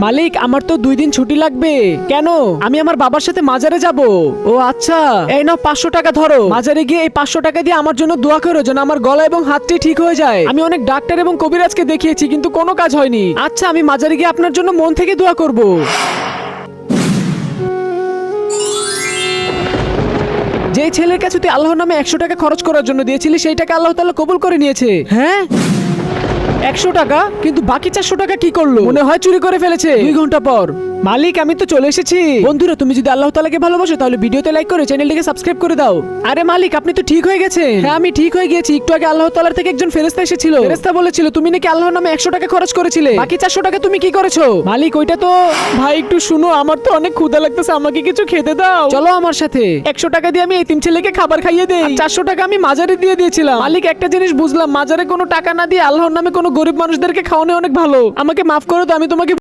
মালিক আমার তো 2 দিন ছুটি লাগবে। কেন? আমি আমার বাবার সাথে মাজারে যাব। ও আচ্ছা, এই নাও 500 টাকা ধরো। মাজারে গিয়ে এই 500 টাকা দিয়ে আমার জন্য দোয়া করো যেন আমার গলা এবং হাতটি ঠিক হয়ে যায়। আমি অনেক ডাক্তার এবং কবিরাজকে দেখিয়েছি কিন্তু কোনো কাজ হয়নি। আচ্ছা, আমি মাজারে গিয়ে আপনার জন্য মন থেকে দোয়া করব। যে ছেলের কাছে তুই আল্লাহর নামে 100 টাকা খরচ করার জন্য দিয়েছিলি সেই টাকা আল্লাহ তাআলা কবুল করে নিয়েছে। হ্যাঁ, 100 টাকা, কিন্তু বাকি 400 টাকা কি করলো? মনে হয় চুরি করে ফেলেছে। 2 ঘন্টা পর। মালিক আমি তো চলে এসেছি। বন্ধুরা, তুমি যদি আল্লাহ তাআলাকে ভালোবাসো তাহলে ভিডিওতে লাইক করে চ্যানেলটিকে সাবস্ক্রাইব করে দাও। আরে মালিক, আপনি তো ঠিক হয়ে গেছেন। হ্যাঁ, আমি ঠিক হয়ে গিয়েছি। একটু আগে আল্লাহ তাআলার থেকে একজন ফেরেশতা এসেছিল। ফেরেশতা বলেছিল তুমি নাকি আল্লাহর নামে 100 টাকা খরচ করেছিলে, বাকি 400 টাকা তুমি কি করেছো? মালিক ওইটা তো ভাই একটু শুনো, আমার তো অনেক ক্ষুধা লাগতেছে, আমাকে কিছু খেতে দাও। চলো আমার সাথে। 100 টাকা দিয়ে আমি এতিম ছেলেকে খাবার খাইয়ে দেই। 400 টাকা আমি মাজারে দিয়ে দিয়েছিলাম। মালিক একটা জিনিস বুঝলাম, মাজারে কোনো টাকা না দিয়ে আল্লাহর নামে কোনো গরিব মানুষদেরকে খাওয়ানো অনেক ভালো। আমাকে মাফ করো তো, আমি তোমাকে